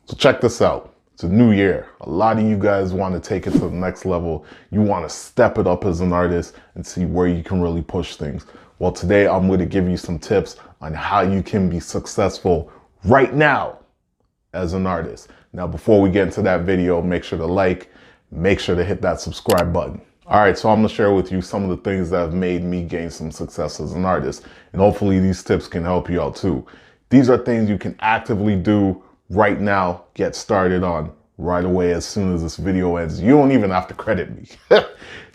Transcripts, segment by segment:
So check this out. It's a new year. A lot of you guys want to take it to the next level. You want to step it up as an artist and see where you can really push things. Well, today I'm going to give you some tips on how you can be successful right now as an artist. Now, before we get into that video, make sure to like, make sure to hit that subscribe button. All right, so I'm gonna share with you some of the things that have made me gain some success as an artist. And hopefully these tips can help you out too. These are things you can actively do right now, get started on right away as soon as this video ends. You don't even have to credit me.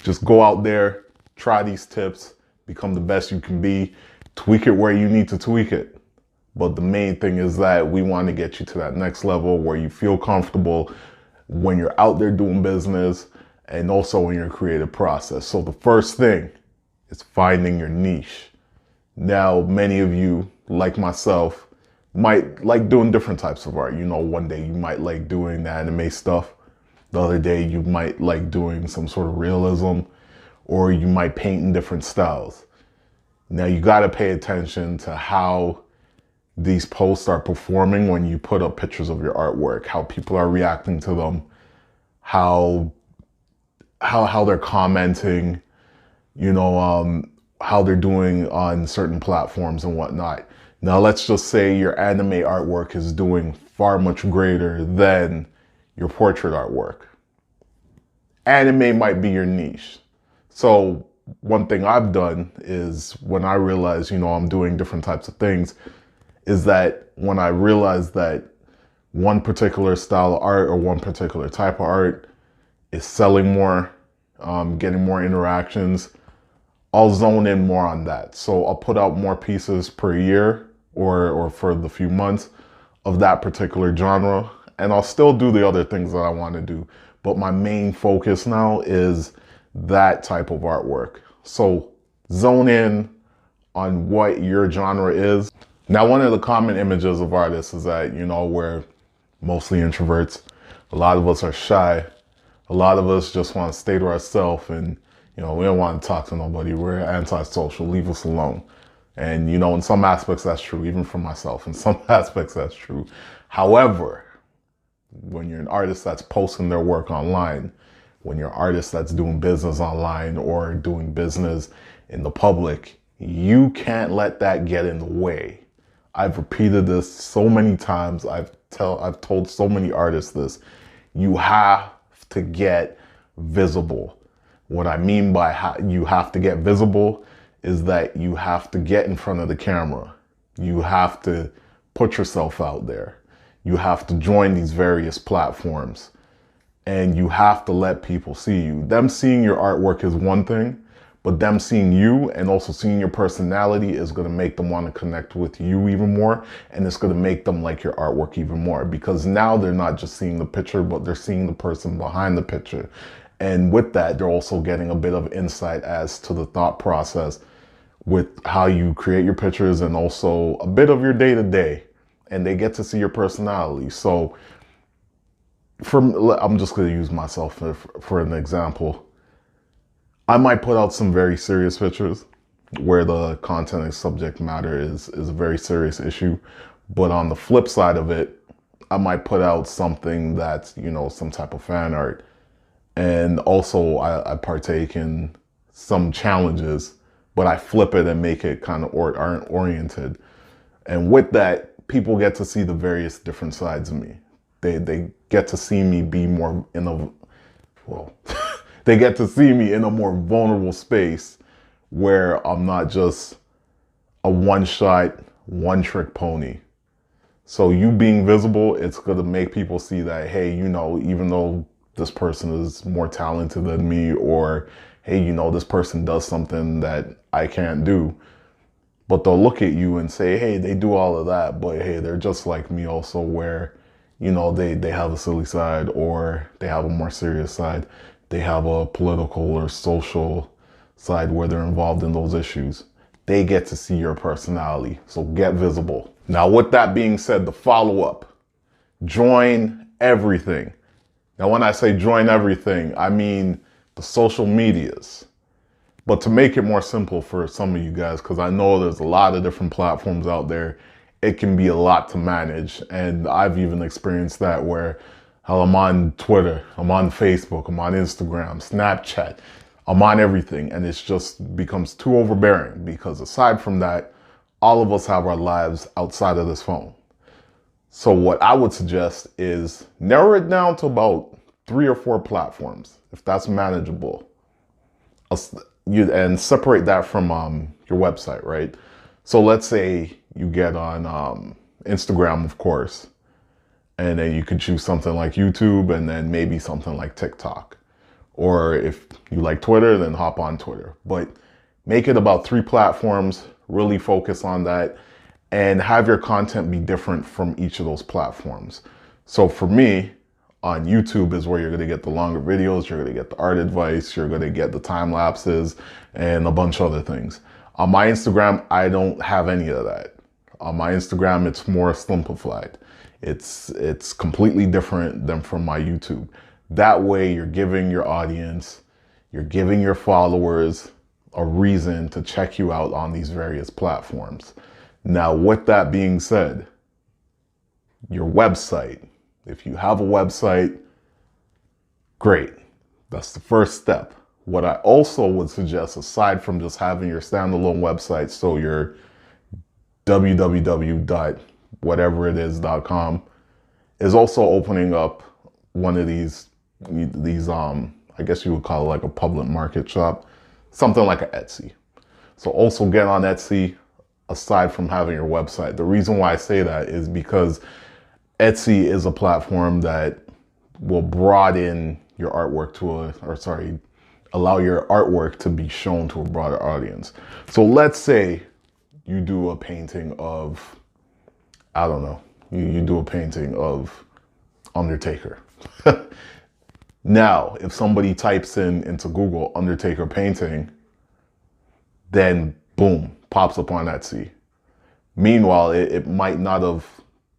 Just go out there, try these tips, become the best you can be, tweak it where you need to tweak it. But the main thing is that we want to get you to that next level where you feel comfortable when you're out there doing business and also in your creative process. So the first thing is finding your niche. Now, many of you, like myself, might like doing different types of art. You know, one day you might like doing the anime stuff. The other day you might like doing some sort of realism, or you might paint in different styles. Now you got to pay attention to how these posts are performing when you put up pictures of your artwork, how people are reacting to them, how they're commenting, you know, how they're doing on certain platforms and whatnot. Now, let's just say your anime artwork is doing far much greater than your portrait artwork. Anime might be your niche. So one thing I've done is when I realize, you know, I'm doing different types of things, is that when I realize that one particular style of art or one particular type of art is selling more, getting more interactions, I'll zone in more on that. So I'll put out more pieces per year or for the few months of that particular genre. And I'll still do the other things that I want to do. But my main focus now is that type of artwork. So zone in on what your genre is. Now, one of the common images of artists is that, you know, we're mostly introverts. A lot of us are shy. A lot of us just want to stay to ourselves and, you know, we don't want to talk to nobody. We're antisocial. Leave us alone. And, you know, in some aspects that's true, even for myself. In some aspects that's true. However, when you're an artist that's posting their work online, when you're an artist that's doing business online or doing business in the public, you can't let that get in the way. I've repeated this so many times. I've told so many artists this. You have to get visible. What I mean by how you have to get visible is that you have to get in front of the camera. You have to put yourself out there. You have to join these various platforms and you have to let people see you. Them seeing your artwork is one thing, but them seeing you and also seeing your personality is going to make them want to connect with you even more. And it's going to make them like your artwork even more, because now they're not just seeing the picture, but they're seeing the person behind the picture. And with that, they're also getting a bit of insight as to the thought process with how you create your pictures and also a bit of your day-to-day. And they get to see your personality. So I'm just going to use myself for an example. I might put out some very serious pictures where the content and subject matter is a very serious issue. But on the flip side of it, I might put out something that's, you know, some type of fan art. And also I partake in some challenges, but I flip it and make it kind of art oriented. And with that, people get to see the various different sides of me. They get to see me be more they get to see me in a more vulnerable space where I'm not just a one-shot, one-trick pony. So you being visible, it's going to make people see that, hey, you know, even though this person is more talented than me, or, hey, you know, this person does something that I can't do. But they'll look at you and say, hey, they do all of that, but hey, they're just like me also, where, you know, they have a silly side, or they have a more serious side. They have a political or social side where they're involved in those issues. They get to see your personality. So get visible. Now, with that being said, the follow-up, join everything. Now, when I say join everything, I mean the social medias. But to make it more simple for some of you guys, because I know there's a lot of different platforms out there it can be a lot to manage. And I've even experienced that where hell, I'm on Twitter, I'm on Facebook, I'm on Instagram, Snapchat, I'm on everything. And it's just becomes too overbearing because aside from that, all of us have our lives outside of this phone. So what I would suggest is narrow it down to about 3 or 4 platforms, if that's manageable. And separate that from your website, right? So let's say you get on Instagram, of course, and then you could choose something like YouTube and then maybe something like TikTok. Or if you like Twitter, then hop on Twitter. But make it about 3 platforms, really focus on that, and have your content be different from each of those platforms. So for me, on YouTube is where you're going to get the longer videos, you're going to get the art advice, you're going to get the time lapses, and a bunch of other things. On my Instagram, I don't have any of that. On my Instagram, it's more simplified. It's completely different than from my YouTube. That way, you're giving your audience, you're giving your followers a reason to check you out on these various platforms. Now, with that being said, your website, if you have a website, great. That's the first step. What I also would suggest, aside from just having your standalone website, so your www.whateverit is.com, is also opening up one of these I guess you would call it like a public market shop, something like an Etsy. So also get on Etsy aside from having your website. The reason why I say that is because Etsy is a platform that will broaden your artwork to allow your artwork to be shown to a broader audience. So let's say you do a painting of, I don't know, you do a painting of Undertaker. Now, if somebody types into Google Undertaker painting, then boom, pops up on Etsy. Meanwhile, it might not have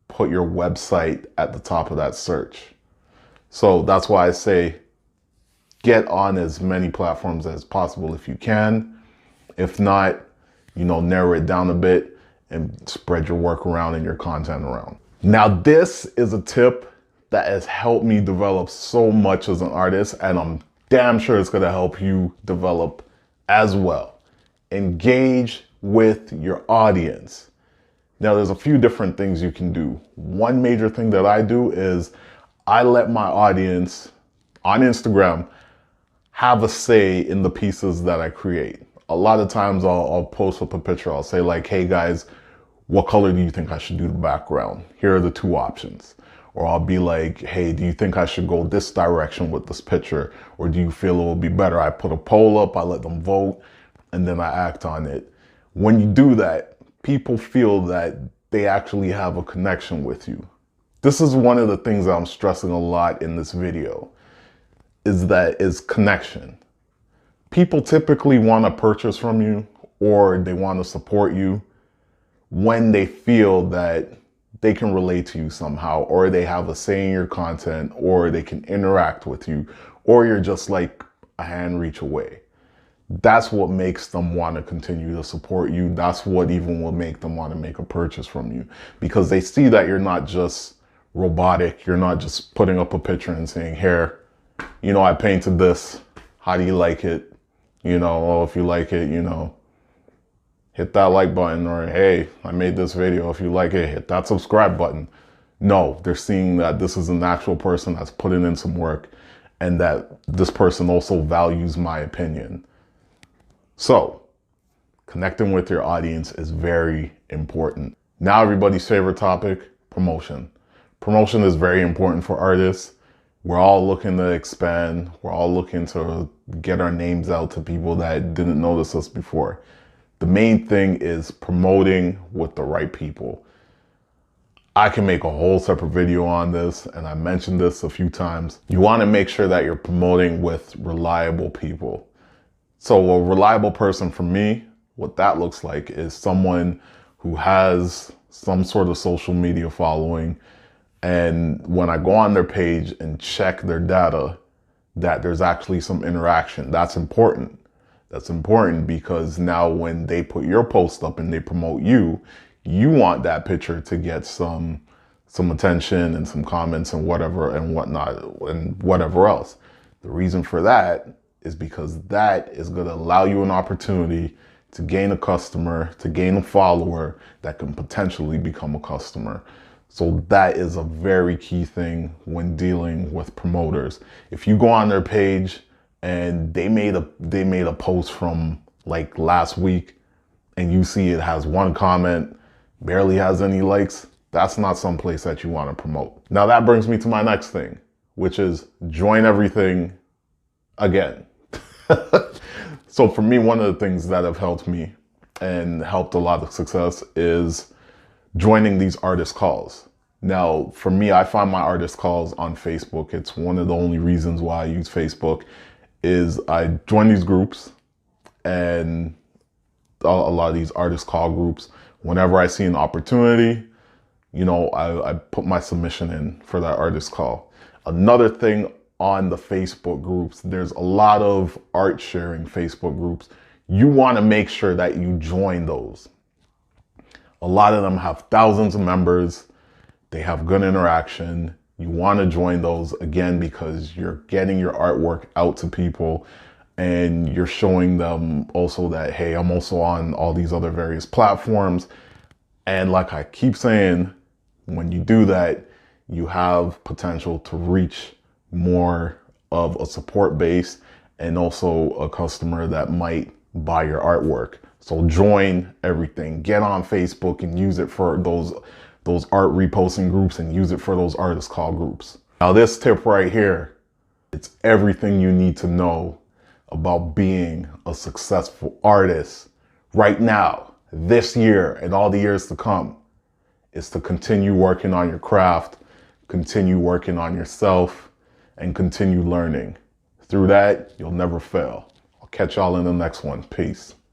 put your website at the top of that search. So that's why I say get on as many platforms as possible if you can. If not, narrow it down a bit and spread your work around and your content around. Now, this is a tip that has helped me develop so much as an artist, and I'm damn sure it's gonna help you develop as well. Engage with your audience. Now, there's a few different things you can do. One major thing that I do is I let my audience on Instagram have a say in the pieces that I create. A lot of times I'll post up a picture. I'll say like, hey guys, what color do you think I should do the background? Here are the 2 options. Or I'll be like, hey, do you think I should go this direction with this picture? Or do you feel it will be better? I put a poll up, I let them vote, and then I act on it. When you do that, people feel that they actually have a connection with you. This is one of the things that I'm stressing a lot in this video, is connection. People typically want to purchase from you or they want to support you when they feel that they can relate to you somehow, or they have a say in your content, or they can interact with you, or you're just like a hand reach away. That's what makes them want to continue to support you. That's what even will make them want to make a purchase from you, because they see that you're not just robotic. You're not just putting up a picture and saying, here, I painted this. How do you like it? If you like it, hit that like button, or hey, I made this video. If you like it, hit that subscribe button. No, they're seeing that this is an actual person that's putting in some work and that this person also values my opinion. So connecting with your audience is very important. Now, everybody's favorite topic, promotion. Promotion is very important for artists. We're all looking to expand. We're all looking to get our names out to people that didn't notice us before. The main thing is promoting with the right people. I can make a whole separate video on this, and I mentioned this a few times. You want to make sure that you're promoting with reliable people. So a reliable person for me, what that looks like is someone who has some sort of social media following, and when I go on their page and check their data, that there's actually some interaction. That's important. That's important because now when they put your post up and they promote you, You want that picture to get some attention and some comments and whatever and whatnot and whatever else. The reason for that is because that is going to allow you an opportunity to gain a customer, to gain a follower that can potentially become a customer. So that is a very key thing when dealing with promoters. If you go on their page and they made a post from like last week and you see it has one comment, barely has any likes, that's not some place that you want to promote. Now that brings me to my next thing, which is join everything again. So for me, one of the things that have helped me and helped a lot of success is joining these artist calls. Now, for me, I find my artist calls on Facebook. It's one of the only reasons why I use Facebook is I join these groups, and a lot of these artist call groups, whenever I see an opportunity, you know, I put my submission in for that artist call. Another thing on the Facebook groups, there's a lot of art sharing Facebook groups. You want to make sure that you join those. A lot of them have thousands of members. They have good interaction. You want to join those again because you're getting your artwork out to people and you're showing them also that, hey, I'm also on all these other various platforms. And like I keep saying, when you do that, you have potential to reach more of a support base and also a customer that might buy your artwork. So join everything. Get on Facebook and use it for those art reposting groups and use it for those artist call groups. Now this tip right here, it's everything you need to know about being a successful artist right now, this year, and all the years to come, is to continue working on your craft, continue working on yourself, and continue learning. Through that, you'll never fail. I'll catch y'all in the next one. Peace.